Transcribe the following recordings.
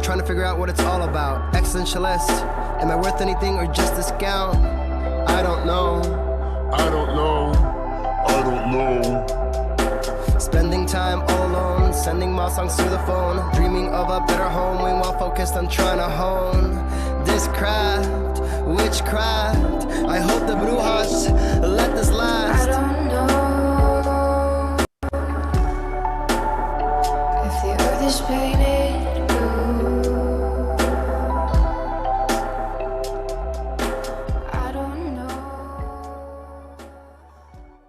trying to figure out what it's all about. Existentialist, am I worth anything or just discount? I don't know. I don't know. I don't know. Spending time all alone, sending my songs through the phone, dreaming of a better home, while focused on trying to hone this craft, witchcraft. I hope the Bluez let this last. I don't know if the earth is painted blue. I don't know.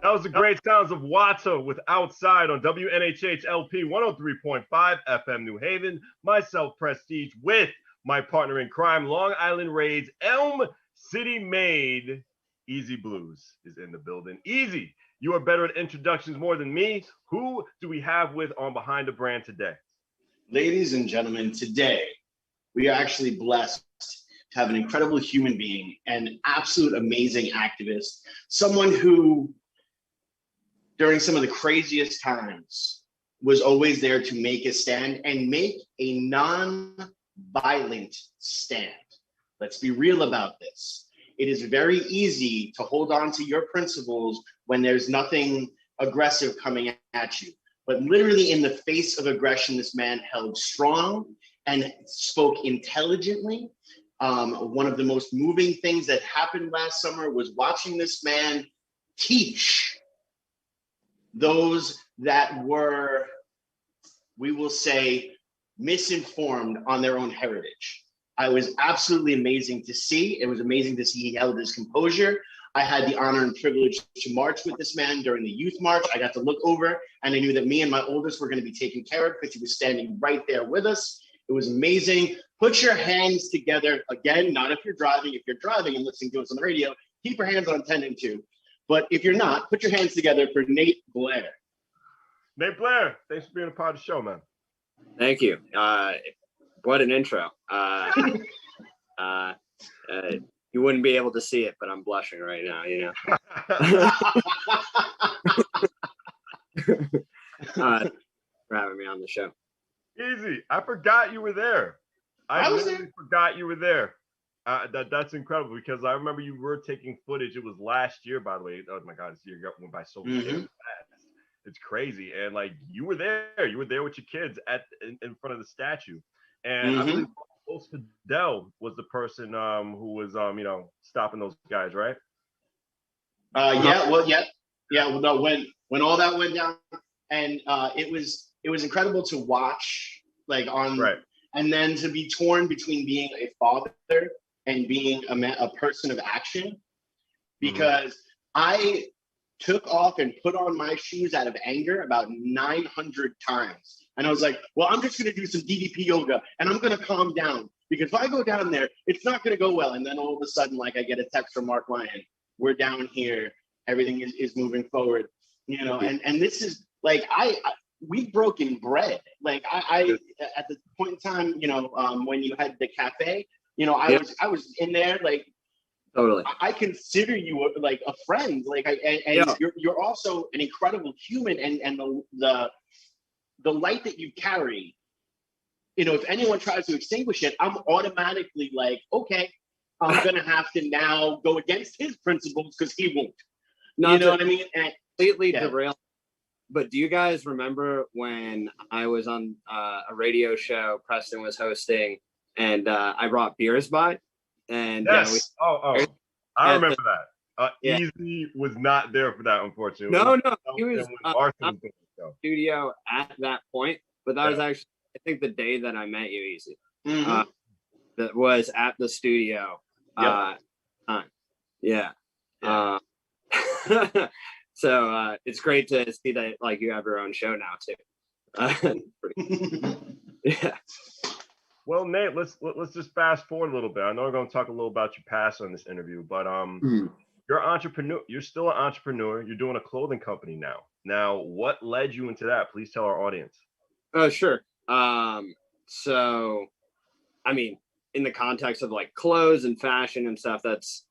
That was the great sounds of Watto with Outside on WNHH LP 103.5 FM New Haven. Myself, Prestige, with my partner in crime, Long Island Raid's Elm City Made, Easy Bluez is in the building. Easy, you are better at introductions more than me. Who do we have with on Behind the Brand today? Ladies and gentlemen, today we are actually blessed to have an incredible human being, an absolute amazing activist, someone who, during some of the craziest times, was always there to make a stand and make a non-violent stand. Let's be real about this. It is very easy to hold on to your principles when there's nothing aggressive coming at you. But literally in the face of aggression, this man held strong and spoke intelligently. One of the most moving things that happened last summer was watching this man teach those that were, we will say, misinformed on their own heritage. I was absolutely amazing to see. It was amazing to see he held his composure. I had the honor and privilege to march with this man during the youth march. I got to look over and I knew that me and my oldest were going to be taken care of because he was standing right there with us. It was amazing. Put your hands together. Again, not if you're driving. If you're driving and listening to us on the radio, keep your hands on 10 and 2. But if you're not, put your hands together for Nate Blair. Nate Blair, thanks for being a part of the show, man. Thank you. What an intro. You wouldn't be able to see it, but I'm blushing right now, you know. For having me on the show. Easy. I forgot you were there. I literally forgot you were there. That's incredible because I remember you were taking footage. It was last year, by the way. Oh my God, this year went by so fast. It's crazy. And like you were there. You were there with your kids in front of the statue. And I believe Post Fidel was the person who was stopping those guys, right? When all that went down, and it was incredible to watch, like and then to be torn between being a father and being a person of action, because I took off and put on my shoes out of anger about 900 times. And I was like, well, I'm just going to do some DDP yoga and I'm going to calm down because if I go down there, it's not going to go well. And then all of a sudden, like I get a text from Mark Ryan, we're down here, everything is moving forward, you know, and this is like, we've broken bread. Like I at the point in time, you know, when you had the cafe, you know, I was in there, like, totally. I consider you like a friend, like, you're also an incredible human, and the light that you carry, you know, if anyone tries to extinguish it, I'm automatically like, okay, I'm gonna have to now go against his principles because he won't. You know what I mean? And, completely derailed. But do you guys remember when I was on a radio show Preston was hosting, and I brought beers by? And yes, I remember that. Easy was not there for that, unfortunately. No, he was in the studio at that point, but that was actually, I think, the day that I met you, Easy. That was at the studio. So it's great to see that, like, you have your own show now too. Yeah. Well, Nate, let's just fast forward a little bit. I know we're going to talk a little about your past on this interview, but you're an entrepreneur. You're still an entrepreneur. You're doing a clothing company now. Now, what led you into that? Please tell our audience. Oh, sure. So, I mean, in the context of like clothes and fashion and stuff, that's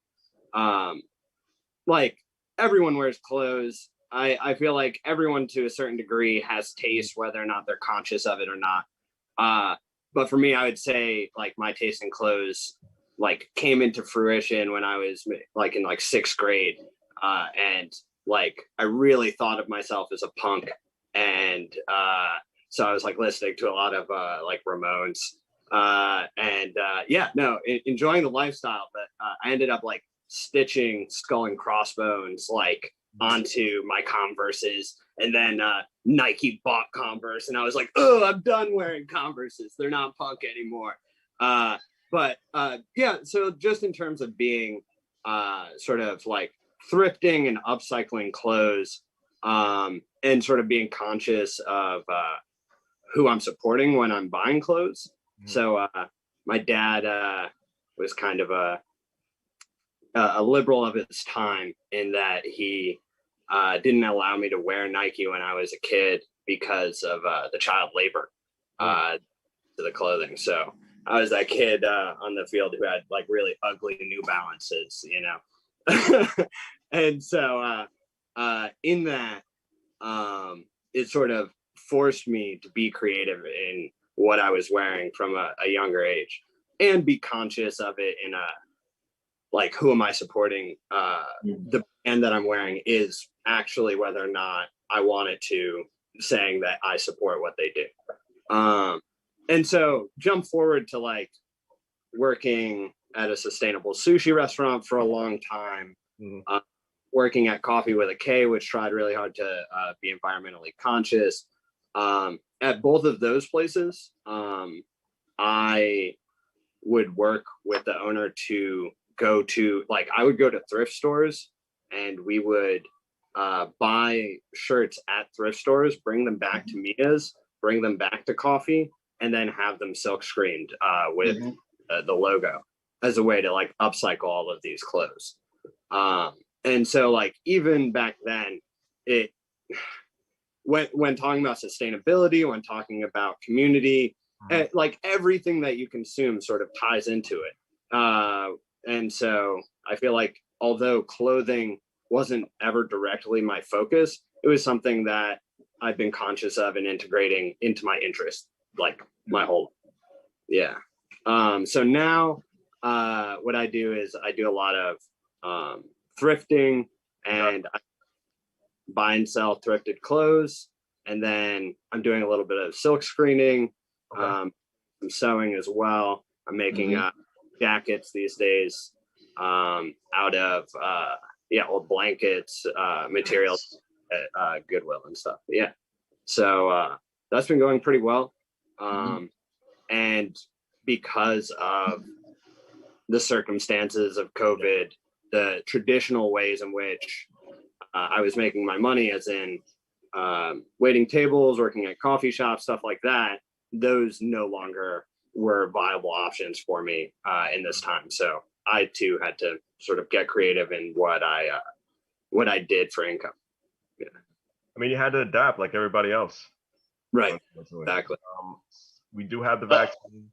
like everyone wears clothes. I feel like everyone to a certain degree has taste, whether or not they're conscious of it or not. but for me, I would say like my taste in clothes like came into fruition when I was like in like 6th grade. And like, I really thought of myself as a punk. And so I was like listening to a lot of like Ramones. Enjoying the lifestyle. But I ended up like stitching Skull and Crossbones like onto my Converses, and then Nike bought Converse, and I was like, oh, I'm done wearing Converses. They're not punk anymore. So just in terms of being sort of like thrifting and upcycling clothes, and sort of being conscious of who I'm supporting when I'm buying clothes. So my dad was kind of a liberal of his time in that he didn't allow me to wear Nike when I was a kid because of the child labor to the clothing. So I was that kid on the field who had like really ugly New Balances, you know. And so in that, it sort of forced me to be creative in what I was wearing from a younger age, and be conscious of it in a like, who am I supporting? The band that I'm wearing is actually whether or not I want it to, saying that I support what they do. And so jump forward to like working at a sustainable sushi restaurant for a long time, working at Coffee with a K, which tried really hard to be environmentally conscious. At both of those places, I would work with the owner to go to, like, I would go to thrift stores, and we would buy shirts at thrift stores, bring them back to Mia's, bring them back to Coffee, and then have them silk screened with the logo as a way to like upcycle all of these clothes. And so like even back then, it when talking about sustainability, when talking about community, like everything that you consume sort of ties into it. And so I feel like although clothing wasn't ever directly my focus, it was something that I've been conscious of and integrating into my interest, like my whole, so now what I do is I do a lot of thrifting, and I buy and sell thrifted clothes, and then I'm doing a little bit of silk screening. I'm sewing as well. I'm making jackets these days out of old blankets, materials at Goodwill and stuff. So that's been going pretty well. And because of the circumstances of COVID, the traditional ways in which I was making my money, as in waiting tables, working at coffee shops, stuff like that, those no longer were viable options for me in this time. So I too had to sort of get creative in what I did for income. I mean, you had to adapt like everybody else. Right. Exactly. We do have the vaccine.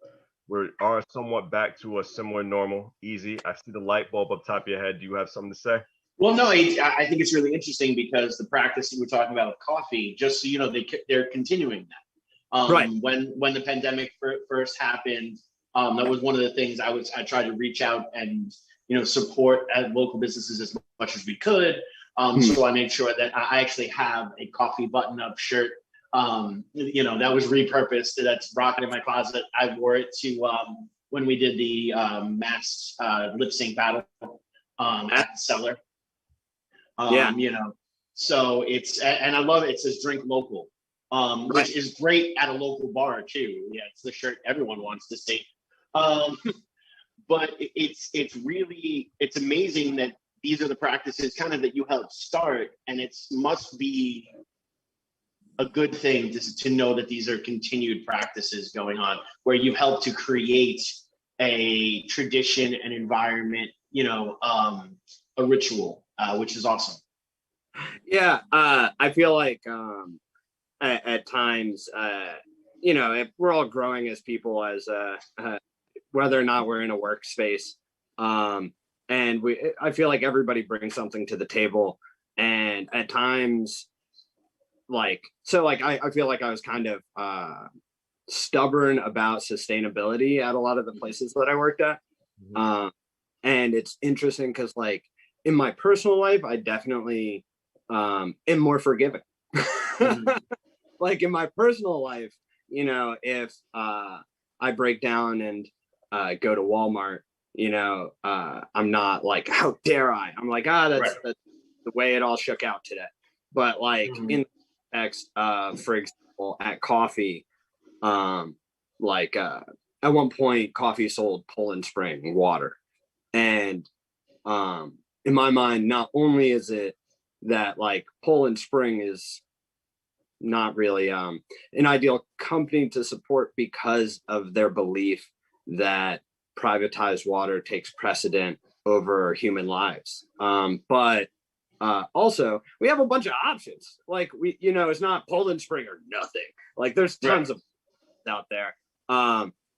We are somewhat back to a similar normal, easy. I see the light bulb up top of your head. Do you have something to say? Well, no, I think it's really interesting because the practice that we're talking about with coffee, just so you know, they're continuing that. Right. When the pandemic first happened, that was one of the things I tried to reach out and support at local businesses as much as we could. So I made sure that I actually have a coffee button-up shirt. That was repurposed. That's rocking in my closet. I wore it to when we did the mass lip sync battle at the Cellar. So it's, and I love it. It says drink local, which is great at a local bar too. Yeah, it's the shirt everyone wants to see. But it's amazing that these are the practices kind of that you helped start, and it must be a good thing to know that these are continued practices going on where you help to create a tradition, an environment, a ritual, which is awesome. Yeah, I feel like at times, if we're all growing as people, as whether or not we're in a workspace, and I feel like everybody brings something to the table, and at times, I feel like I was kind of stubborn about sustainability at a lot of the places that I worked at. And it's interesting because like in my personal life, I definitely am more forgiving. Like in my personal life, you know, if I break down and go to Walmart, you know, I'm not like, how dare I? I'm like, that's the way it all shook out today. But like in the context of, for example, at coffee, like at one point coffee sold Poland Spring water. And in my mind, not only is it that like Poland Spring is not really an ideal company to support because of their belief that privatized water takes precedent over human lives. But also we have a bunch of options. Like we, you know, it's not Poland Spring or nothing. Like there's tons of out there.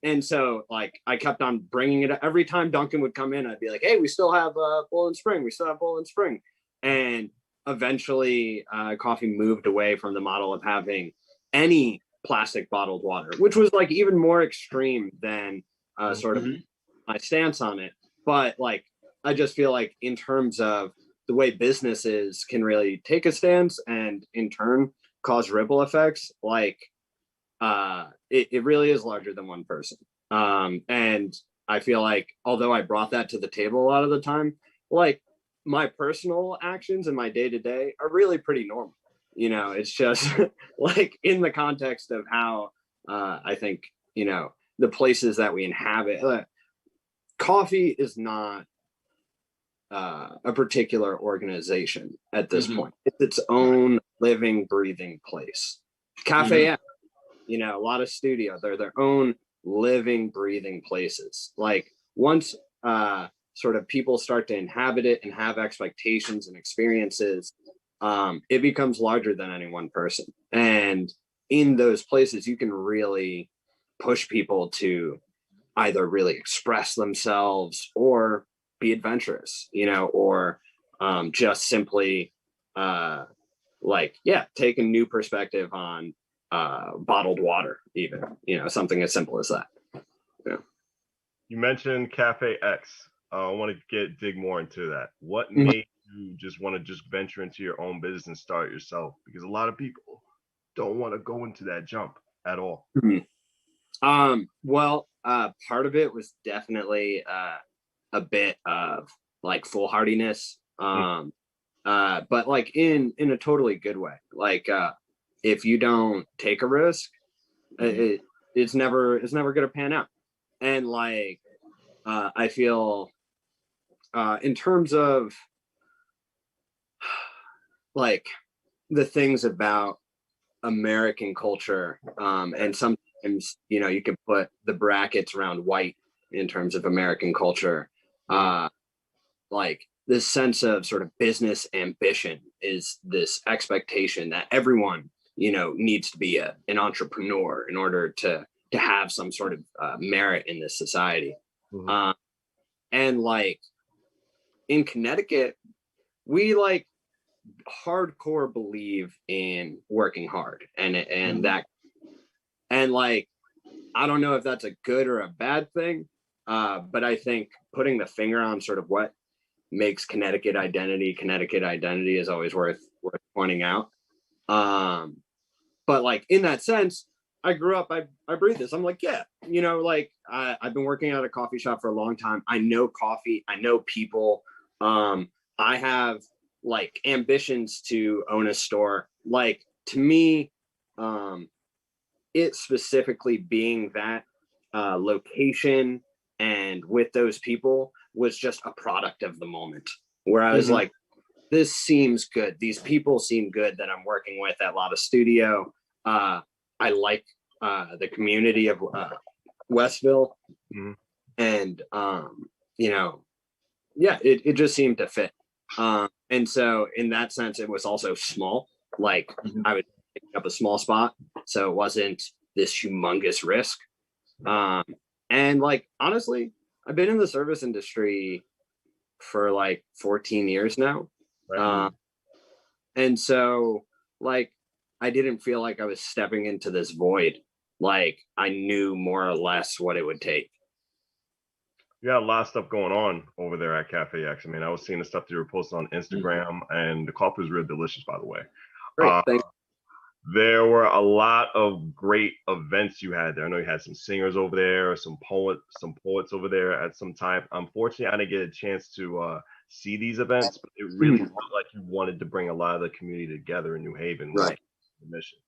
And so like I kept on bringing it every time Duncan would come in. I'd be like, hey, we still have Poland Spring. We still have Poland Spring. And eventually coffee moved away from the model of having any plastic bottled water, which was like even more extreme than sort of my stance on it. But like, I just feel like in terms of the way businesses can really take a stance and in turn cause ripple effects, like it really is larger than one person. And I feel like, although I brought that to the table a lot of the time, like my personal actions and my day-to-day are really pretty normal. You know, it's just like in the context of how I think, you know, the places that we inhabit, coffee is not a particular organization at this point. It's its own living, breathing place. Cafe, you know, a lot of studio, they're their own living, breathing places. Like once sort of people start to inhabit it and have expectations and experiences, it becomes larger than any one person. And in those places, you can really push people to either really express themselves or be adventurous, you know, or just simply like, take a new perspective on bottled water, even, you know, something as simple as that. Yeah. You mentioned Cafe X. I want to dig more into that. What made you just want to just venture into your own business and start yourself? Because a lot of people don't want to go into that jump at all. Well, part of it was definitely a bit of like foolhardiness, but like in a totally good way. Like if you don't take a risk, it's never going to pan out. And like I feel in terms of like the things about American culture, and sometimes, you know, you can put the brackets around white in terms of American culture, like this sense of sort of business ambition is this expectation that everyone, you know, needs to be an entrepreneur in order to have some sort of merit in this society. And like in Connecticut, we like hardcore believe in working hard and that, and like, I don't know if that's a good or a bad thing, but I think putting the finger on sort of what makes Connecticut identity is always worth pointing out. But like in that sense, I grew up, I breathe this. I'm like, yeah, you know, like I've been working at a coffee shop for a long time. I know coffee, I know people. I have like ambitions to own a store. Like to me, it specifically being that location and with those people was just a product of the moment where I was like, this seems good. These people seem good that I'm working with at Lotta Studio. I like the community of Westville. And, you know, it just seemed to fit. And so in that sense, it was also small. Like I would pick up a small spot. So it wasn't this humongous risk. And like, honestly, I've been in the service industry for like 14 years now. And so like, I didn't feel like I was stepping into this void like I knew more or less what it would take. You got a lot of stuff going on over there at Cafe X. I mean, I was seeing the stuff that you were posting on Instagram, and the coffee was real delicious, by the way. Great, thanks. There were a lot of great events you had there. I know you had some singers over there, some poets over there at some time. Unfortunately, I didn't get a chance to see these events, but it really felt like you wanted to bring a lot of the community together in New Haven. Right. The mission.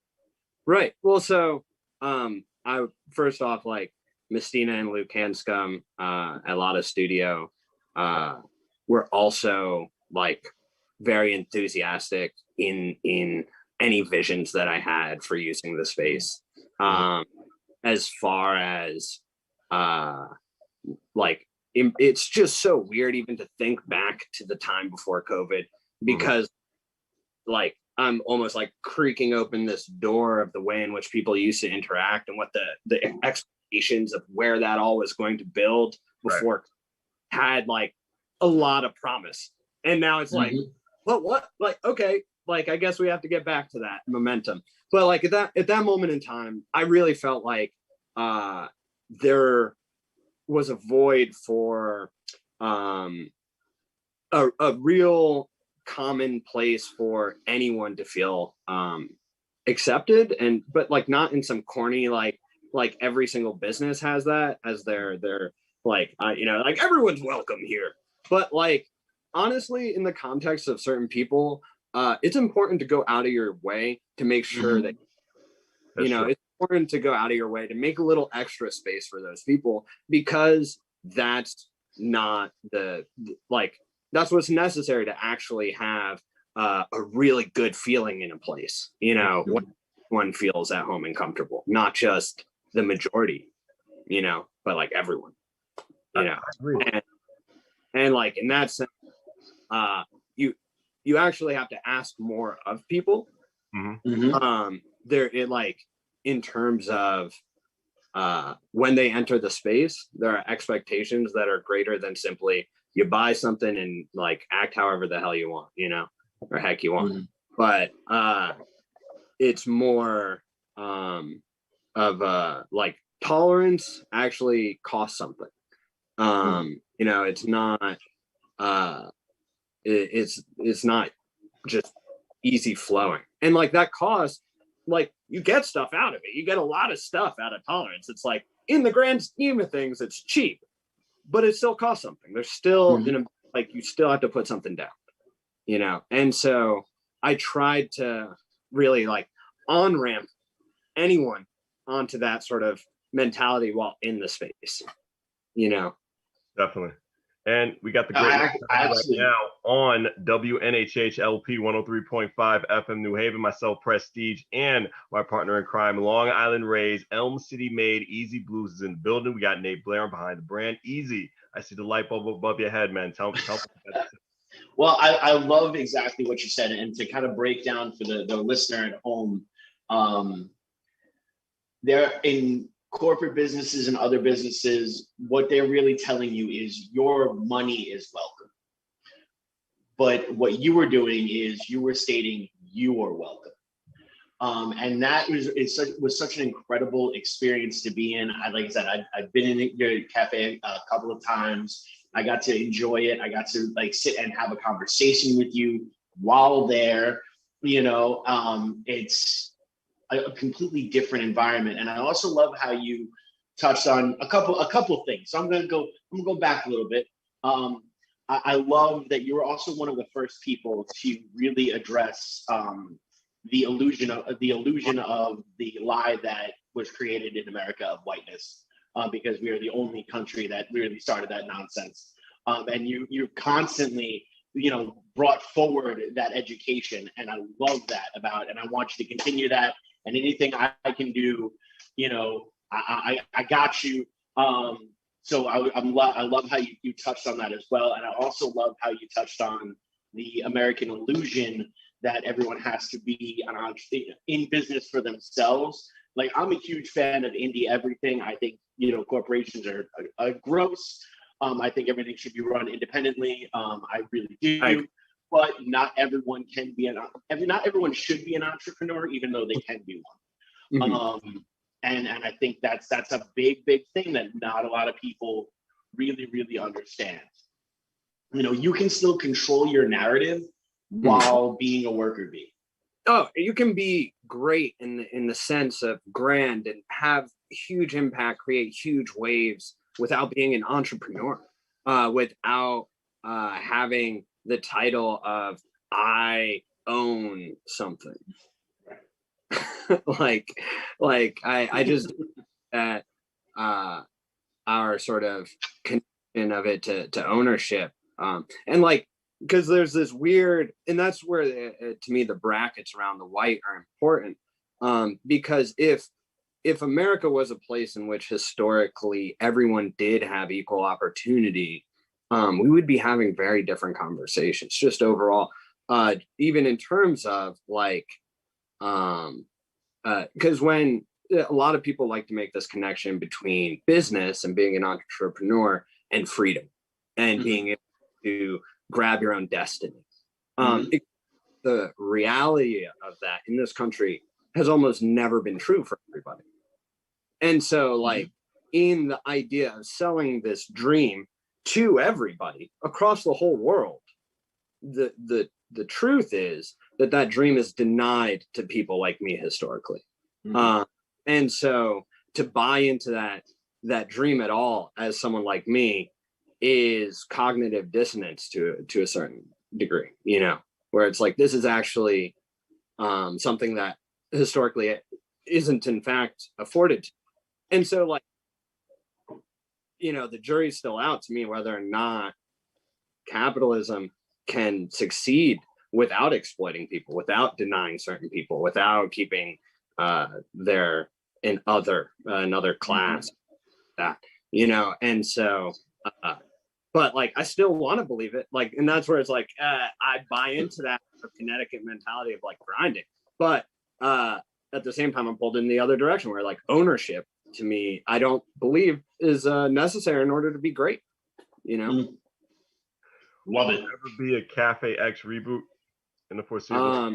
Right. Well, so I first off, like Mistina and Luke Hanscom at Lotta Studio were also like very enthusiastic in any visions that I had for using the space. As far as like it's just so weird even to think back to the time before COVID, because like I'm almost like creaking open this door of the way in which people used to interact and what the expectations of where that all was going to build before had like a lot of promise. And now it's like, what? Like, okay, like I guess we have to get back to that momentum. But like at that moment in time, I really felt like there was a void for a real common place for anyone to feel accepted, but like not in some corny like every single business has that as their like like everyone's welcome here. But like honestly, in the context of certain people, it's important to go out of your way to make sure that it's important to go out of your way to make a little extra space for those people, because that's not that's what's necessary to actually have a really good feeling in a place, when one feels at home and comfortable, not just the majority, but like everyone, and like in that sense, you actually have to ask more of people. In terms of when they enter the space, there are expectations that are greater than simply you buy something and like act however the hell you want, or heck you want. But it's more of like tolerance actually costs something. It's not it's not just easy flowing, and like that cost, like you get stuff out of it. You get a lot of stuff out of tolerance. It's like in the grand scheme of things, it's cheap, but it still costs something. There's still you still have to put something down, and so I tried to really like on ramp anyone onto that sort of mentality while in the space, Definitely. And we got the great right now on WNHHLP 103.5 FM New Haven, myself, Prestige, and my partner in crime, Long Island Rays, Elm City made, Easy Bluez is in the building. We got Nate Blair behind the brand. Easy. I see the light bulb above your head, man. Tell me. Well, I love exactly what you said. And to kind of break down for the listener at home, they're in corporate businesses and other businesses, what they're really telling you is your money is welcome. But what you were doing is you were stating you are welcome. And that was such an incredible experience to be in. Like I said, I've been in your cafe a couple of times. I got to enjoy it. I got to like sit and have a conversation with you while there. It's a completely different environment. And I also love how you touched on a couple of things. So I'm gonna go back a little bit. I love that you were also one of the first people to really address the illusion of the lie that was created in America of whiteness, because we are the only country that really started that nonsense. And you constantly brought forward that education, and I love that and I want you to continue that. And anything I can do, I got you. So I love how you touched on that as well. And I also love how you touched on the American illusion that everyone has to be in business for themselves. Like, I'm a huge fan of indie everything. I think, corporations are gross. I think everything should be run independently. I really do. But not everyone should be an entrepreneur, even though they can be one. And I think that's a big thing that not a lot of people really understand. You know, you can still control your narrative while being a worker bee. Oh, you can be great in the sense of grand and have huge impact, create huge waves without being an entrepreneur, without having the title of I own something. like I just at our sort of connection of it to ownership, and like, because there's this weird, and that's where to me the brackets around the white are important, because if America was a place in which historically everyone did have equal opportunity, we would be having very different conversations just overall, even in terms of like, because when a lot of people like to make this connection between business and being an entrepreneur and freedom and being able to grab your own destiny. The reality of that in this country has almost never been true for everybody. And so like in the idea of selling this dream to everybody across the whole world, the truth is that dream is denied to people like me historically. And so to buy into that dream at all as someone like me is cognitive dissonance to a certain degree, you know, where it's like, this is actually something that historically isn't in fact afforded. And so like, you know, the jury's still out to me whether or not capitalism can succeed without exploiting people, without denying certain people, without keeping another class, that, you know. And so but like I still want to believe it, like, and that's where it's like I buy into that Connecticut mentality of like grinding, but at the same time I'm pulled in the other direction where like ownership to me I don't believe is necessary in order to be great, you know. Love it. Will there ever be a Cafe X reboot in the foreseeable?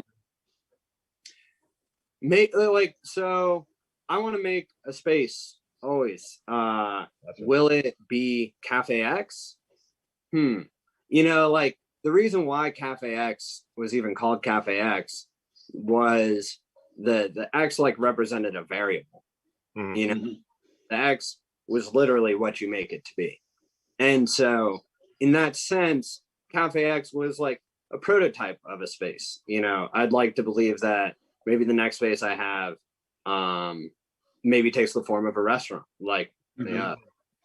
So I want to make a space always. Will it be Cafe X? You know, like the reason why Cafe X was even called Cafe X was the X like represented a variable. You know, the X was literally what you make it to be. And so in that sense, Cafe X was like a prototype of a space. You know, I'd like to believe that maybe the next space I have maybe takes the form of a restaurant, like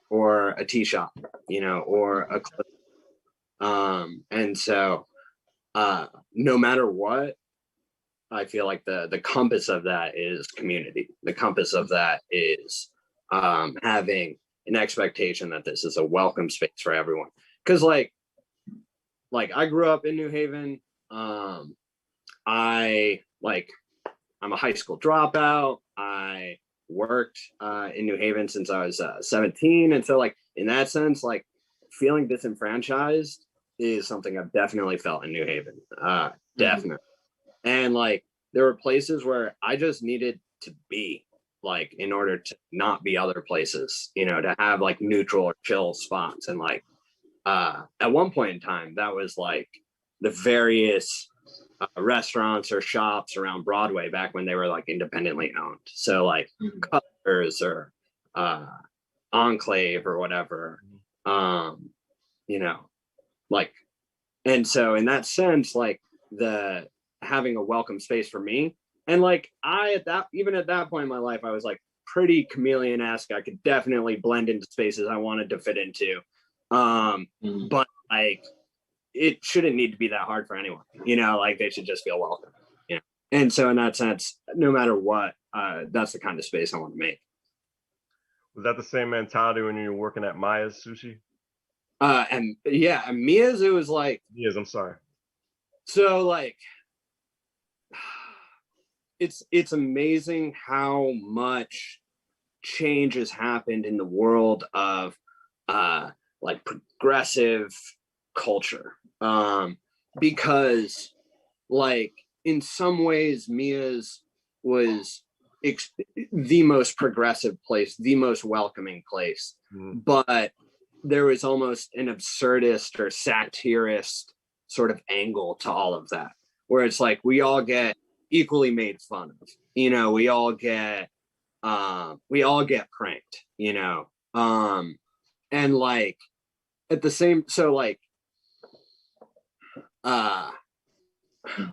or a tea shop, you know, or a club. And so no matter what, I feel like the compass of that is community. The compass of that is having an expectation that this is a welcome space for everyone. Because like I grew up in New Haven. I'm a high school dropout. I worked in New Haven since I was 17. And so like in that sense, like feeling disenfranchised is something I've definitely felt in New Haven. Definitely. And like there were places where I just needed to be, like, in order to not be other places, you know, to have like neutral or chill spots. And like at one point in time, that was like the various restaurants or shops around Broadway back when they were like independently owned. So like Cutler's or Enclave or whatever, you know, like, and so in that sense, like the having a welcome space for me, and like even at that point in my life, I was like pretty chameleon-esque. I could definitely blend into spaces I wanted to fit into, but like it shouldn't need to be that hard for anyone, you know, like they should just feel welcome, you know. And so in that sense, no matter what, that's the kind of space I want to make. Was that the same mentality when you were working at Maya's Sushi? And yeah, and Mia's, it was like I'm sorry. So like it's amazing how much change has happened in the world of like progressive culture, because like in some ways Mia's was the most progressive place, the most welcoming place. But there was almost an absurdist or satirist sort of angle to all of that, where it's like we all get equally made fun of, you know, we all get pranked, you know, and like at the same, so like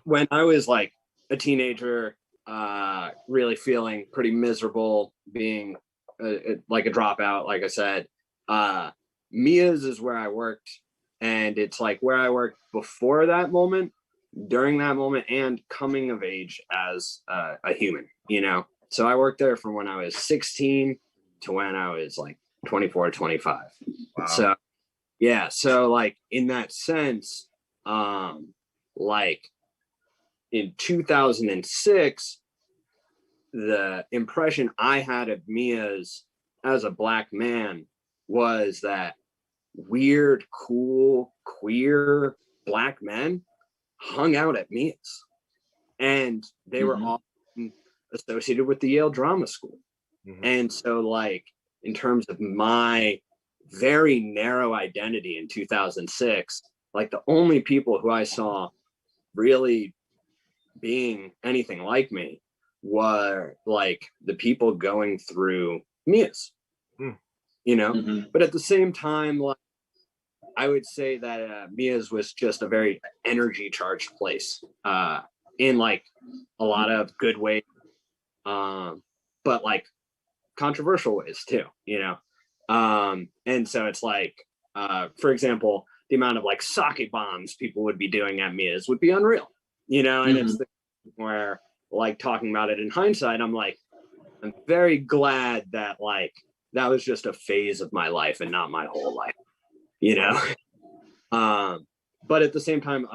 when I was like a teenager, really feeling pretty miserable, being like a dropout, like I said, Mia's is where I worked, and it's like where I worked before that moment, during that moment, and coming of age as a human, you know. So I worked there from when I was 16 to when I was like 24, 25. Wow. So yeah, so like in that sense, like in 2006, the impression I had of Mia's as a Black man was that weird, cool, queer Black men hung out at Mia's, and they were all associated with the Yale Drama School. And so like in terms of my very narrow identity in 2006, like the only people who I saw really being anything like me were like the people going through Mia's, you know. But at the same time, like I would say that Mia's was just a very energy charged place, in like a lot of good ways, but like controversial ways too, you know. And so it's like, for example, the amount of like sake bombs people would be doing at Mia's would be unreal, you know. And it's the where like talking about it in hindsight, I'm like, I'm very glad that like that was just a phase of my life and not my whole life, you know. But at the same time,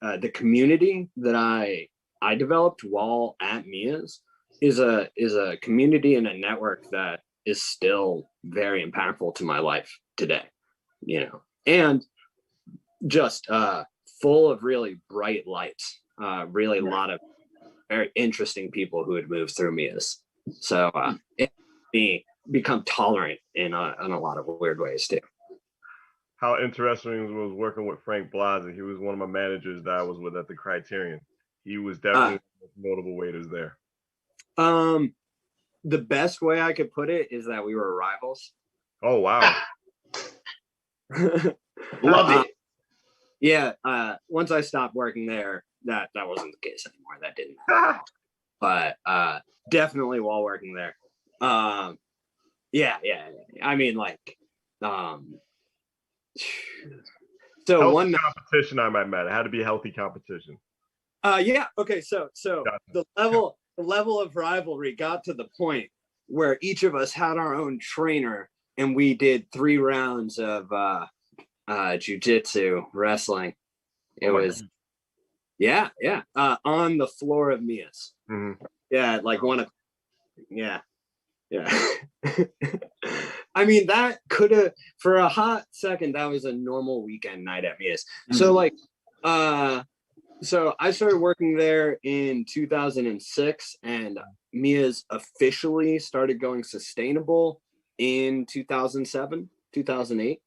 the community that I developed while at Mia's is a community and a network that is still very impactful to my life today, you know, and just full of really bright lights, really a lot of very interesting people who had moved through Mia's. So it me become tolerant in a lot of weird ways too. How interesting was working with Frank Bluez. He was one of my managers that I was with at the Criterion. He was definitely the most notable waiters there. The best way I could put it is that we were rivals. Oh wow. Love it. Yeah, once I stopped working there, that wasn't the case anymore. That didn't happen. But definitely while working there. Yeah. I mean, like, so healthy one competition I might met. It had to be healthy competition. Yeah. Okay. So the level of rivalry got to the point where each of us had our own trainer, and we did 3 rounds of jiu-jitsu wrestling. It was on the floor of Mia's. Yeah, like one of yeah. I mean, that could have, for a hot second, that was a normal weekend night at Mia's. So like so I started working there in 2006, and Mia's officially started going sustainable in 2007, 2008.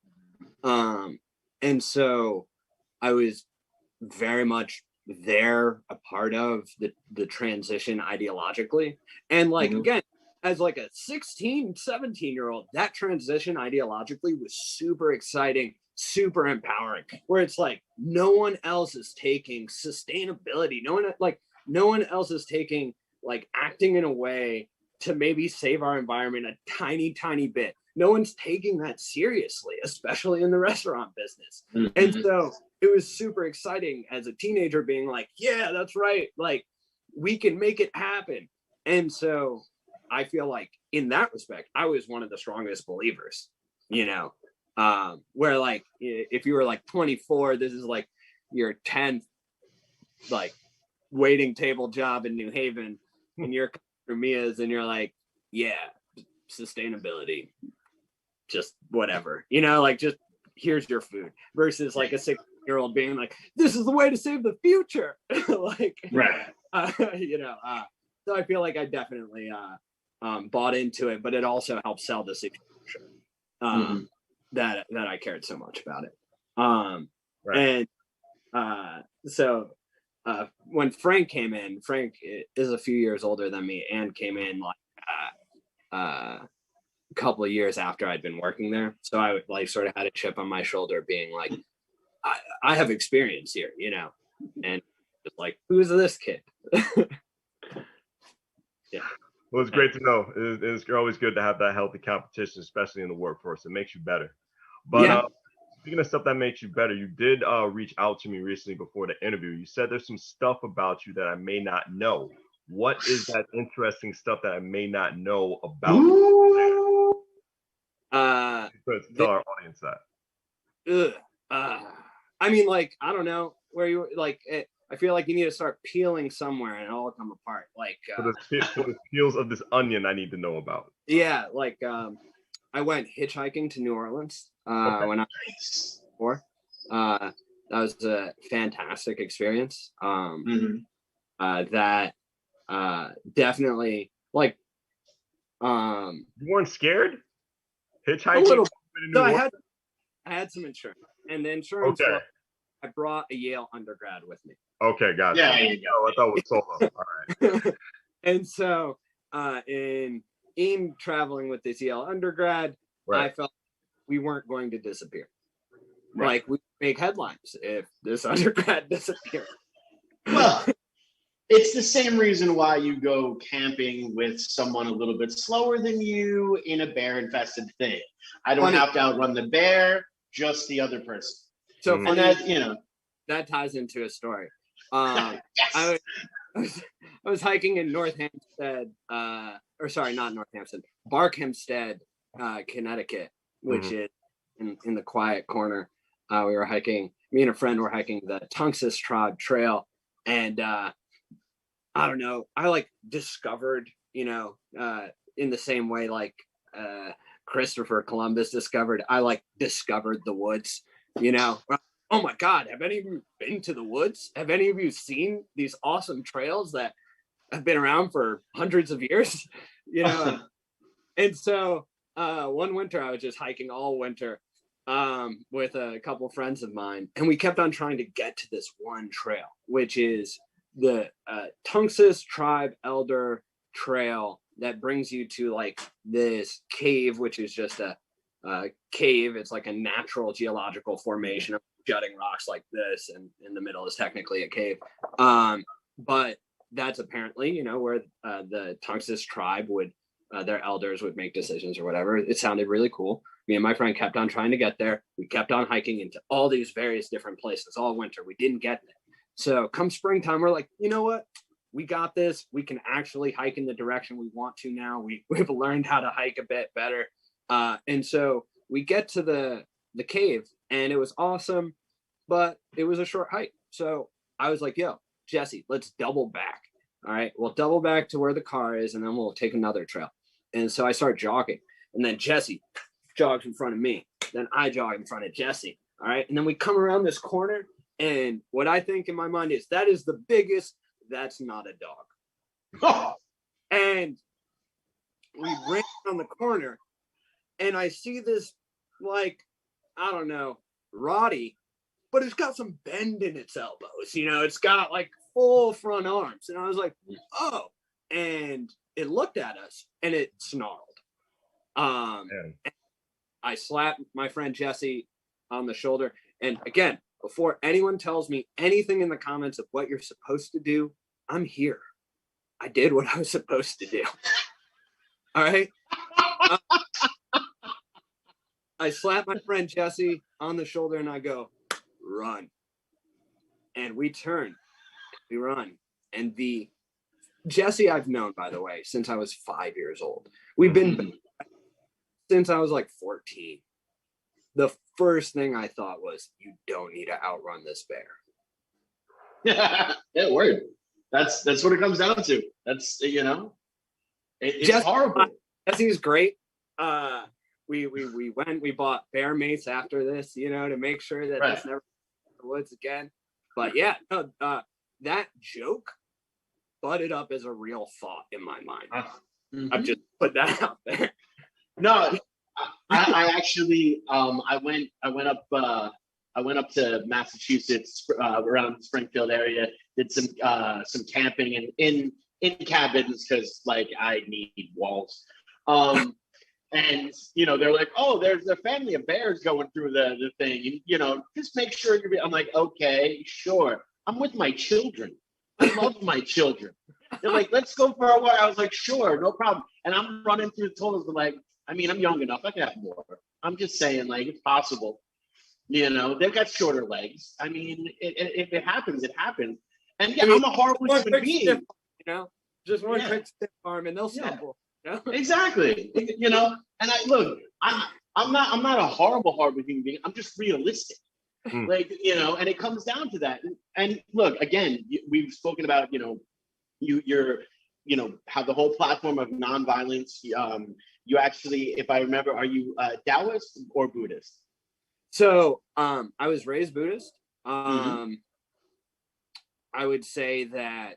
And so I was very much there, a part of the transition ideologically. And like, again, as like a 16, 17-year-old, that transition ideologically was super exciting, super empowering, where it's like no one else is taking sustainability. No one else is taking like acting in a way to maybe save our environment a tiny bit. No one's taking that seriously, especially in the restaurant business. And so it was super exciting as a teenager being like, yeah, that's right. Like we can make it happen. And so I feel like in that respect, I was one of the strongest believers, you know, where like, if you were like 24, this is like your 10th, like waiting table job in New Haven, and you're through Mia's and you're like, yeah, sustainability, just whatever, you know, like just here's your food, versus like a 6-year-old being like, this is the way to save the future. Like, right. You know, So I feel like I definitely bought into it, but it also helped sell the situation that I cared so much about it. Right. And so when Frank came in, Frank is a few years older than me and came in like a couple of years after I'd been working there. So I would like sort of had a chip on my shoulder being like, I have experience here, you know, and just like, who's this kid? Yeah. Well, it's great to know. It's always good to have that healthy competition, especially in the workforce. It makes you better. But speaking of stuff that makes you better, you did reach out to me recently before the interview. You said there's some stuff about you that I may not know. What is that interesting stuff that I may not know about you? Let's tell our audience that. I mean, like, I don't know where you like. I feel like you need to start peeling somewhere and it'll all come apart. Like for the peels of this onion, I need to know about. Yeah, like I went hitchhiking to New Orleans when I was 4. That was a fantastic experience. That definitely like. You weren't scared? Hitchhiking? A little. No, I had some insurance, and the insurance. Okay. I brought a Yale undergrad with me. Okay, gotcha. Yeah, there you go. I thought it was solo. All right. And so, in traveling with this Yale undergrad, I felt we weren't going to disappear. Like we make headlines if this undergrad disappeared. Well, it's the same reason why you go camping with someone a little bit slower than you in a bear-infested thing. I don't have to outrun the bear, just the other person. So and that, you know, that ties into a story. I was hiking in Northampton, or sorry, not Northampton, Barkhamsted, Connecticut, which is in the quiet corner. We were hiking. Me and a friend were hiking the Tunxus Tribe Trail, and I don't know. I like discovered, you know, in the same way like Christopher Columbus discovered. I like discovered the woods. You know, oh my God, have any of you been to the woods? Have any of you seen these awesome trails that have been around for hundreds of years? You know, and so one winter I was just hiking all winter with a couple friends of mine, and we kept on trying to get to this one trail, which is the Tunxus Tribe Elder Trail that brings you to like this cave, which is just a cave. It's like a natural geological formation of jutting rocks like this, and in the middle is technically a cave. But that's apparently, you know, where the Tunxus tribe would, their elders would make decisions or whatever. It sounded really cool. Me and my friend kept on trying to get there. We kept on hiking into all these various different places all winter. We didn't get there. So come springtime, we're like, you know what? We got this. We can actually hike in the direction we want to now. We've learned how to hike a bit better. And so we get to the cave, and it was awesome, but it was a short hike. So I was like, yo, Jesse, let's double back. All right, we'll double back to where the car is, and then we'll take another trail. And so I start jogging, and then Jesse jogs in front of me. Then I jog in front of Jesse. All right, and then we come around this corner, and what I think in my mind is that is the biggest. That's not a dog. And we ran on the corner, and I see this, like, I don't know, Roddy, but it's got some bend in its elbows. You know, it's got like full front arms. And I was like, oh, and it looked at us and it snarled. And I slapped my friend Jesse on the shoulder. And again, before anyone tells me anything in the comments of what you're supposed to do, I'm here. I did what I was supposed to do. All right. I slap my friend Jesse on the shoulder and I go, run. And we turn, we run. And the Jesse I've known, by the way, since I was 5 years old. We've been since I was like 14. The first thing I thought was, you don't need to outrun this bear. Yeah, word. That's what it comes down to. That's, you know, it's horrible. Jesse's great. We went, we bought bear mace after this, you know, to make sure that this never in the woods again. But yeah, no, that joke butted up as a real thought in my mind. Mhm. I've just put that out there. No, I actually I went up to Massachusetts around the Springfield area, did some camping and in cabins because like I need walls. And they're like, oh, there's a family of bears going through the thing, and just make sure I'm like, okay, sure. I'm with my children. I love my children. They're like, let's go for a walk. I was like, sure, no problem. And I'm running through the tunnels, but like, I mean, I'm young enough. I can have more. I'm just saying, like, it's possible. They've got shorter legs. I mean, if it happens, it happens. And yeah, I'm a horrible human being. Just one quick stiff arm, and they'll stumble. Exactly. And I look, I'm not a horrible human being. I'm just realistic. Like, and it comes down to that. And look, again, we've spoken about, you're have the whole platform of nonviolence. You actually, if I remember, are you Taoist or Buddhist? So I was raised Buddhist. I would say that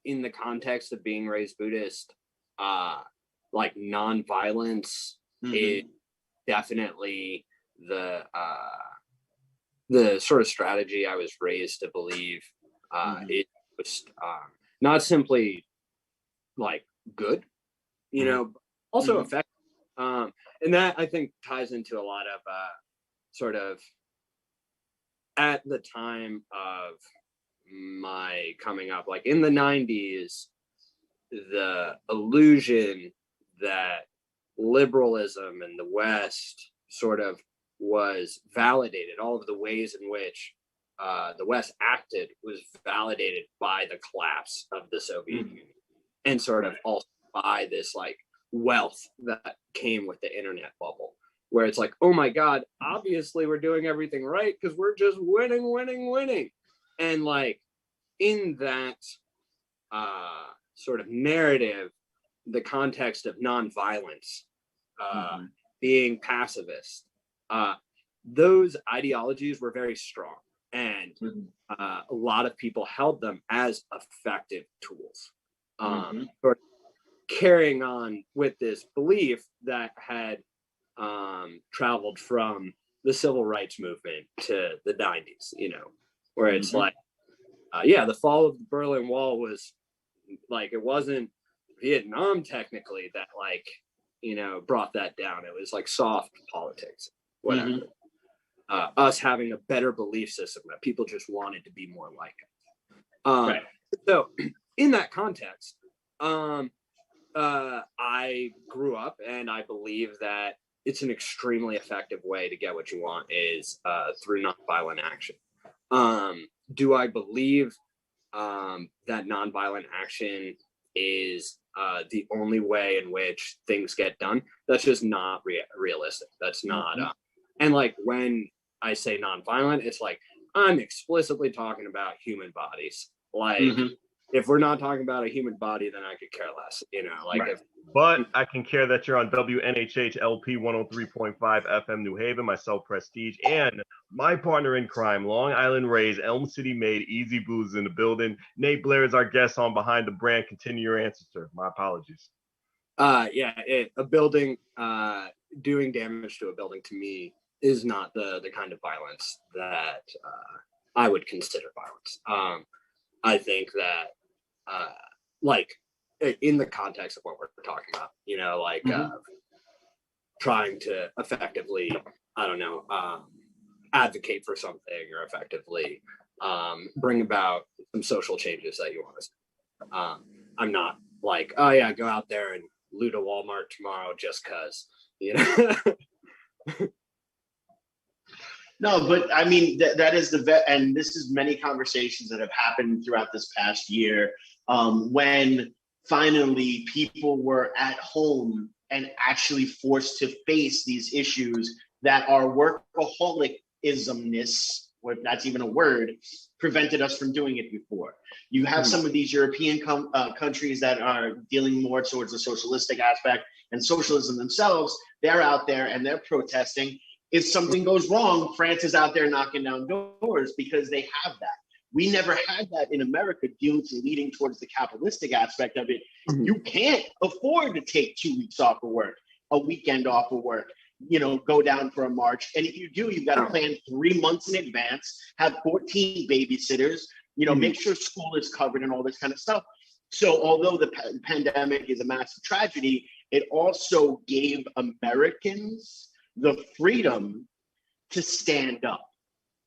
in the context of being raised Buddhist, like nonviolence is definitely the sort of strategy I was raised to believe. It was not simply like good, but also effective. And that I think ties into a lot of sort of at the time of my coming up, like in the 90s, the illusion that liberalism in the West sort of was validated, all of the ways in which the West acted was validated by the collapse of the Soviet Union, and sort of also by this like wealth that came with the internet bubble, where it's like, oh my God, obviously we're doing everything right because we're just winning. And like in that sort of narrative, the context of nonviolence, being pacifist, those ideologies were very strong. And a lot of people held them as effective tools. Sort of carrying on with this belief that had traveled from the civil rights movement to the 90s, where it's like, the fall of the Berlin Wall was like, it wasn't Vietnam technically that like, brought that down. It was like soft politics, whatever. Us having a better belief system that people just wanted to be more like it. So in that context, I grew up and I believe that it's an extremely effective way to get what you want is through nonviolent action. Do I believe that nonviolent action is the only way in which things get done? That's just not realistic. That's not. And like when I say nonviolent, it's like I'm explicitly talking about human bodies. Like if we're not talking about a human body, then I could care less. But I can care that you're on WNHH LP 103.5 FM New Haven, myself Prestige, and my partner in crime, Long Island Rays, Elm City Made, Easy Blues in the building. Nate Blair is our guest on Behind the Brand. Continue your answer, sir. My apologies. A building doing damage to a building to me is not the kind of violence that I would consider violence. I think that like in the context of what we're talking about, trying to effectively, advocate for something or effectively bring about some social changes that you want to see. I'm not like, oh yeah, go out there and loot a Walmart tomorrow just cause, No, but I mean, that is and this is many conversations that have happened throughout this past year when finally people were at home and actually forced to face these issues that our workaholismness, if that's even a word, prevented us from doing it before. You have some of these European countries that are dealing more towards the socialistic aspect and socialism themselves. They're out there and they're protesting. If something goes wrong, France is out there knocking down doors because they have that. We never had that in America, due to leading towards the capitalistic aspect of it. Mhm. You can't afford to take 2 weeks off of work, a weekend off of work, go down for a march. And if you do, you've got to plan 3 months in advance, have 14 babysitters, make sure school is covered and all this kind of stuff. So although the pandemic is a massive tragedy, it also gave Americans the freedom to stand up.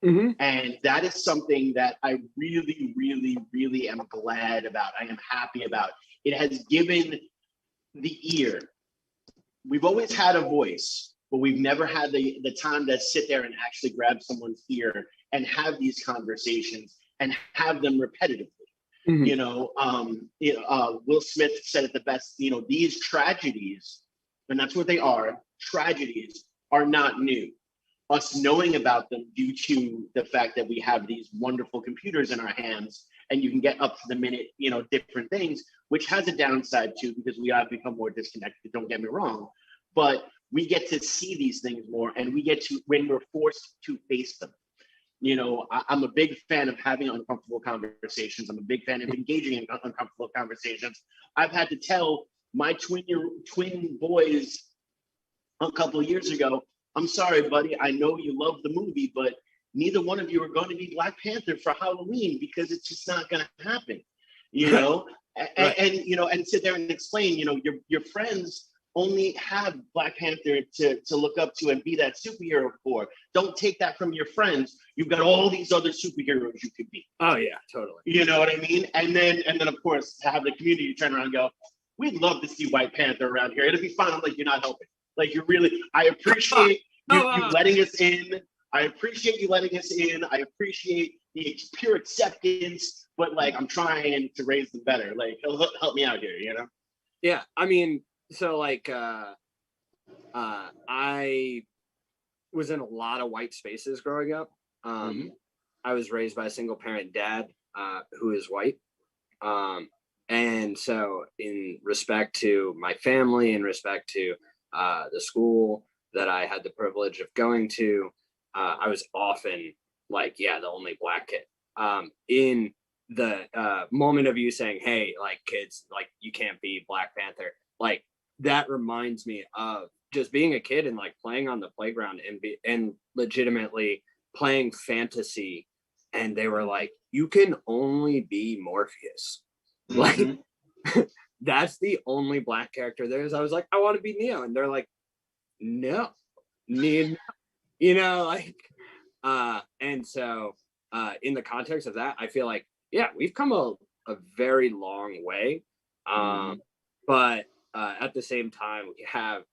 Mhm. And that is something that I really, really, really am glad about. I am happy about. It has given the ear. We've always had a voice, but we've never had the time to sit there and actually grab someone's ear and have these conversations and have them repetitively. Will Smith said it the best. These tragedies, and that's what they are. Tragedies are not new. Us knowing about them due to the fact that we have these wonderful computers in our hands, and you can get up to the minute, different things, which has a downside too, because we have become more disconnected. Don't get me wrong, but we get to see these things more, and we get to, when we're forced to face them. I'm a big fan of having uncomfortable conversations. I'm a big fan of engaging in uncomfortable conversations. I've had to tell my twin boys a couple of years ago, I'm sorry, buddy, I know you love the movie, but neither one of you are going to be Black Panther for Halloween, because it's just not going to happen, Right. and sit there and explain, your friends only have Black Panther to look up to and be that superhero for. Don't take that from your friends. You've got all these other superheroes you could be. Oh yeah, totally. You know what I mean? And then of course, to have the community turn around and go, we'd love to see White Panther around here. It'll be fun. I'm like, you're not helping. Like, I appreciate you letting us in. I appreciate you letting us in. I appreciate the pure acceptance, but like, I'm trying to raise them better. Like, help me out here, Yeah, I mean, so like, I was in a lot of white spaces growing up. I was raised by a single parent dad who is white. And so in respect to my family, in respect to the school that I had the privilege of going to, I was often like, the only Black kid. In the moment of you saying, hey, like, kids, like, you can't be Black Panther, like, that reminds me of just being a kid and like playing on the playground and legitimately playing fantasy. And they were like, you can only be Morpheus. Like, that's the only Black character there is. I was like, I want to be Neo. And they're like, no, and so in the context of that, I feel like, we've come a very long way. But at the same time, we have,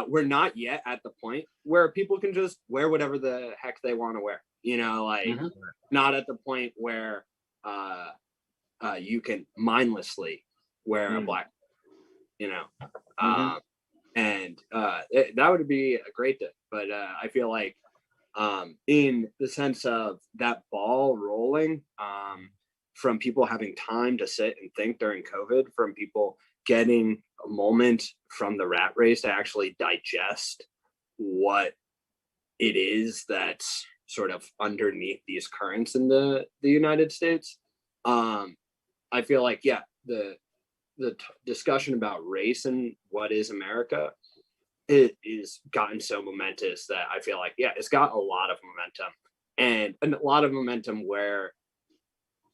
we're not yet at the point where people can just wear whatever the heck they want to wear, not at the point where you can mindlessly wear a Black, and that would be a great day. But I feel like in the sense of that ball rolling, from people having time to sit and think during COVID, from people getting a moment from the rat race to actually digest what it is that's sort of underneath these currents in the United States. I feel like, the discussion about race and what is America, it is gotten so momentous that I feel like, it's got a lot of momentum, and a lot of momentum where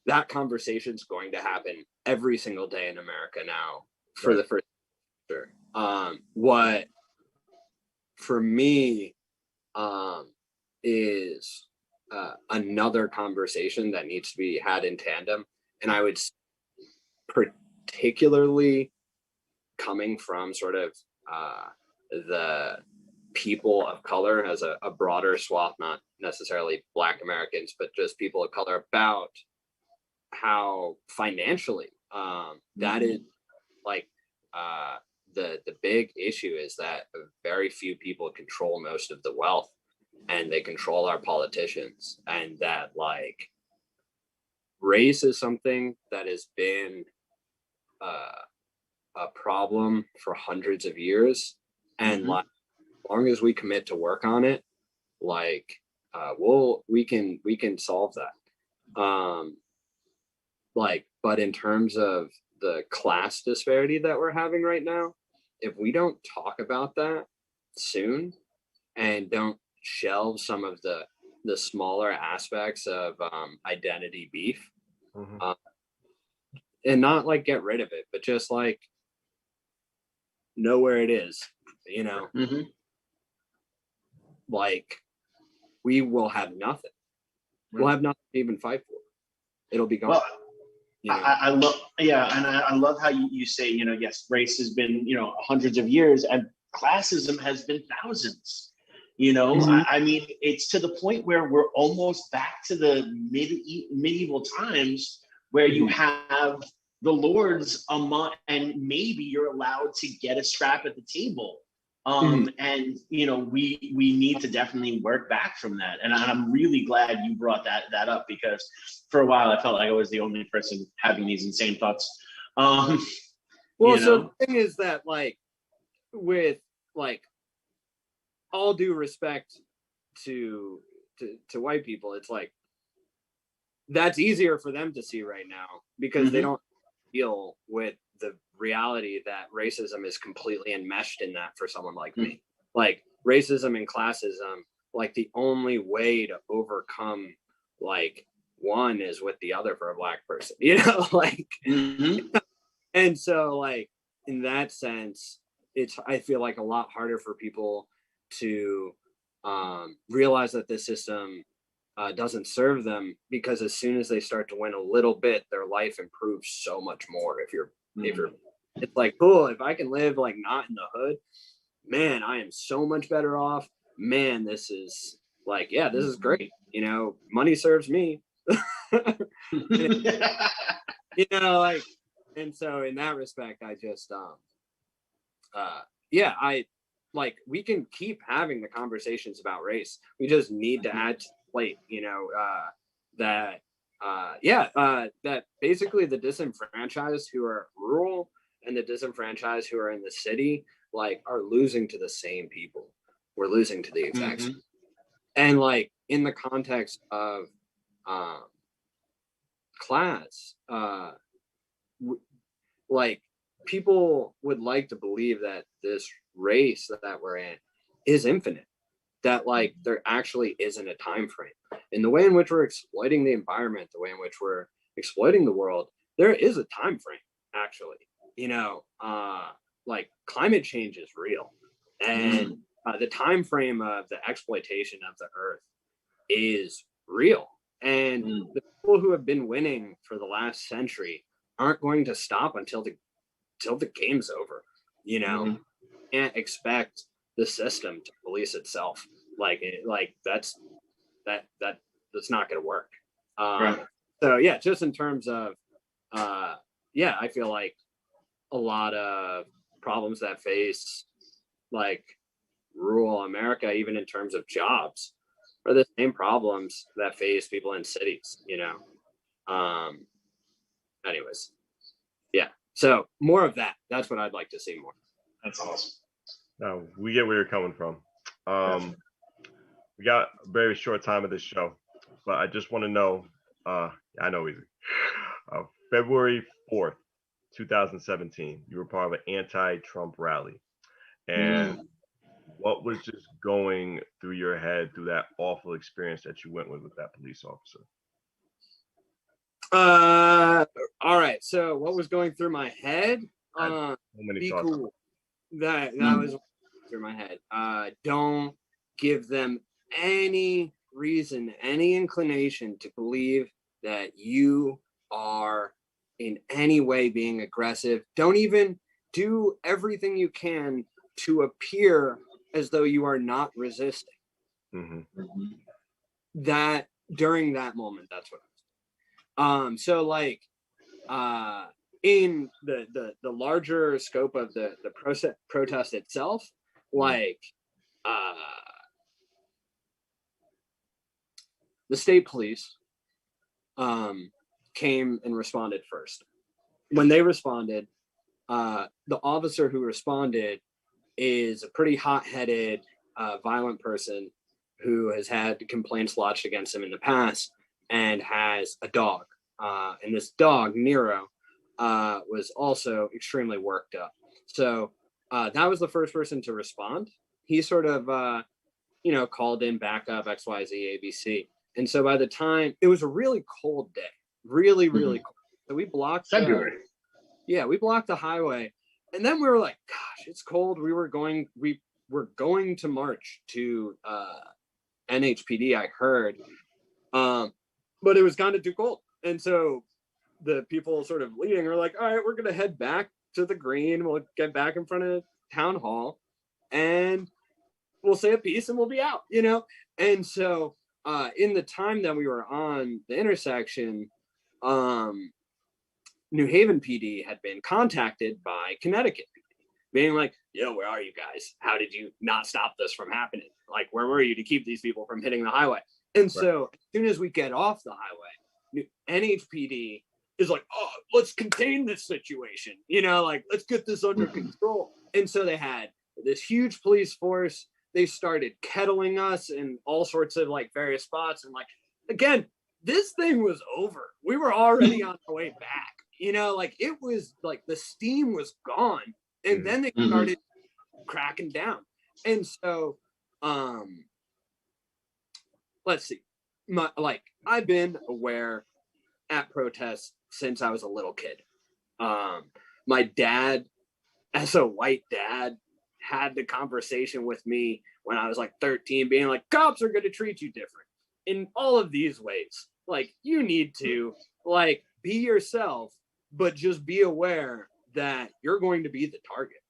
that conversation is going to happen every single day in America now for the first year. What for me is another conversation that needs to be had in tandem, and I would particularly coming from sort of the people of color as a broader swath, not necessarily Black Americans, but just people of color, about how financially that is like the big issue is that very few people control most of the wealth, and they control our politicians, and that like race is something that has been a problem for hundreds of years, and like as long as we commit to work on it, like we can solve that. But in terms of the class disparity that we're having right now, if we don't talk about that soon and don't shelve some of the smaller aspects of identity beef, and not like get rid of it, but just like know where it is, like we will have nothing. We'll have nothing to even fight for. It'll be gone. Well, I love, and I love how you say, yes, race has been, hundreds of years, and classism has been thousands. I mean, it's to the point where we're almost back to the medieval times where you have the lords and maybe you're allowed to get a scrap at the table. And we need to definitely work back from that. And I'm really glad you brought that up, because for a while I felt like I was the only person having these insane thoughts. So the thing is that, like, with like all due respect to white people, it's like that's easier for them to see right now because they don't deal with the reality that racism is completely enmeshed in that for someone like me. Like racism and classism, like the only way to overcome like one is with the other for a black person, like and so like in that sense, I feel like a lot harder for people to realize that this system doesn't serve them, because as soon as they start to win a little bit, their life improves so much more. If you're it's like, cool, if I can live like not in the hood, man, I am so much better off. Man, this is like, yeah, this is great. Money serves me. Like, and so in that respect, I just I like, we can keep having the conversations about race. We just need to add to the plate, that basically the disenfranchised who are rural and the disenfranchised who are in the city, like, are losing to the same people. We're losing to the exact same. And like in the context of class, like people would like to believe that this race that we're in is infinite, that like there actually isn't a time frame. In the way in which we're exploiting the environment, the way in which we're exploiting the world, there is a time frame actually. Like climate change is real, and the time frame of the exploitation of the earth is real, and the people who have been winning for the last century aren't going to stop until the game's over. Can't expect the system to police itself. That's not going to work. So yeah, just in terms of I feel like a lot of problems that face like rural America, even in terms of jobs, are the same problems that face people in cities. Anyways, yeah. So more of that. That's what I'd like to see more. That's awesome. Now we get where you're coming from. We got a very short time of this show, but I just want to know. I know easy. February 4th, 2017. You were part of an anti-Trump rally, and what was just going through your head through that awful experience that you went with that police officer? All right. So what was going through my head? So many be thoughts. Cool. That was through my head. Don't give them any reason, any inclination to believe that you are in any way being aggressive. Don't even do everything you can to appear as though you are not resisting. That during that moment, that's what I was. So like in the larger scope of the protest itself, like the state police came and responded first. When they responded, the officer who responded is a pretty hot-headed, violent person who has had complaints lodged against him in the past. and has a dog. And this dog, Nero, was also extremely worked up. So that was the first person to respond. He sort of, called in backup XYZ ABC. And so by the time, it was a really cold day, really, really cold. So we blocked February. We blocked the highway. And then we were like, gosh, it's cold. We were going to march to NHPD, I heard. But it was kind of too cold. And so the people sort of leading are like, all right, we're going to head back to the green. We'll get back in front of town hall and we'll say a piece and we'll be out, And so in the time that we were on the intersection, New Haven PD had been contacted by Connecticut PD, being like, yo, where are you guys? How did you not stop this from happening? Like, where were you to keep these people from hitting the highway? And so as soon as we get off the highway, NHPD is like, oh, let's contain this situation. Let's get this under control. And so they had this huge police force. They started kettling us in all sorts of various spots. And again, this thing was over. We were already on our way back. It was the steam was gone. And then they started cracking down. And so, let's see. I've been aware at protests since I was a little kid. My dad, as a white dad, had the conversation with me when I was 13, being like, cops are going to treat you different in all of these ways. You need to be yourself, but just be aware that you're going to be the target.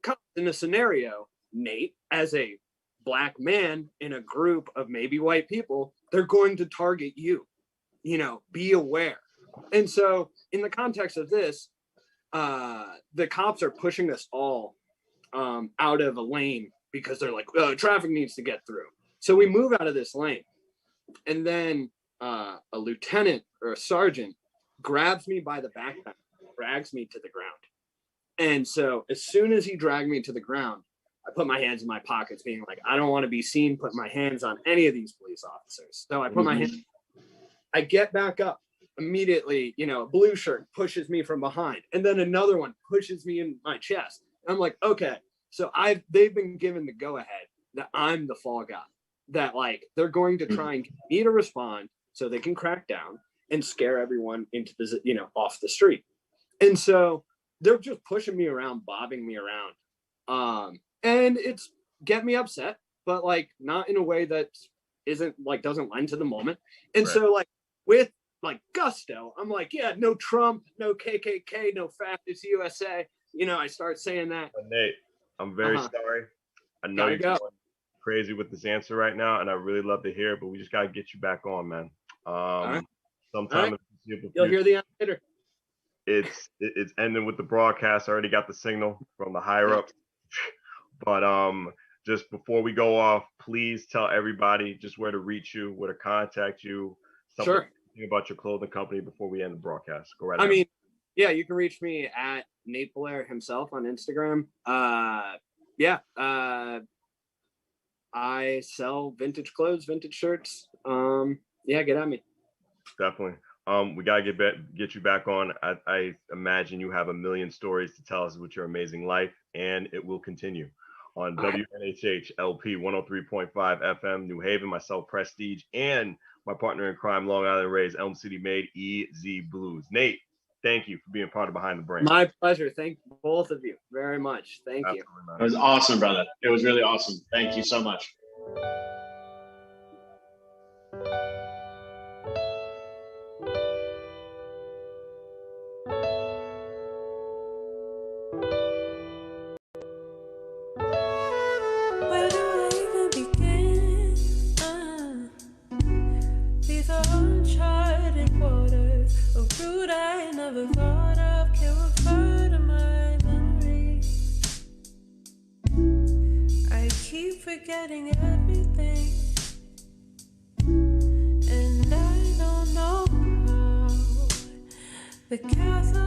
Cops in a scenario, Nate, as a Black man in a group of maybe white people, they're going to target you. Be aware. And so in the context of this, the cops are pushing us all out of a lane because they're like, oh, traffic needs to get through. So we move out of this lane. And then a lieutenant or a sergeant grabs me by the backpack, drags me to the ground. And so as soon as he dragged me to the ground, I put my hands in my pockets, being like, I don't want to be seen putting my hands on any of these police officers. So I put my hands, I get back up immediately, a blue shirt pushes me from behind. And then another one pushes me in my chest. I'm like, okay, so they've been given the go ahead that I'm the fall guy, that they're going to try and get me to respond so they can crack down and scare everyone into the, off the street. And so they're just pushing me around, bobbing me around. And it's get me upset, but not in a way that isn't doesn't lend to the moment. And so with gusto, I'm like, yeah, no Trump, no KKK, no fascist USA. I start saying that. But Nate, I'm very sorry. I know you're going crazy with this answer right now, and I really love to hear it, but we just got to get you back on, man. Sometime you'll hear the answer later. It's ending with the broadcast. I already got the signal from the higher ups. But just before we go off, please tell everybody just where to reach you, where to contact you, something about your clothing company before we end the broadcast. Go right ahead. You can reach me at Nate Blair himself on Instagram. I sell vintage clothes, vintage shirts. Get at me. Definitely. We gotta get you back on. I imagine you have a million stories to tell us about your amazing life, and it will continue on WNHH LP 103.5 FM New Haven. Myself, Prestige, and my partner in crime, Long Island Rays, Elm City made EZ Bluez. Nate, thank you for being part of Behind the Brain. My pleasure. Thank both of you very much. Thank you. It was awesome, brother. It was really awesome. Thank you so much. Where do I even begin? These are uncharted waters, a route I never thought of can refer to my memory. I keep forgetting everything, and I don't know how. The castle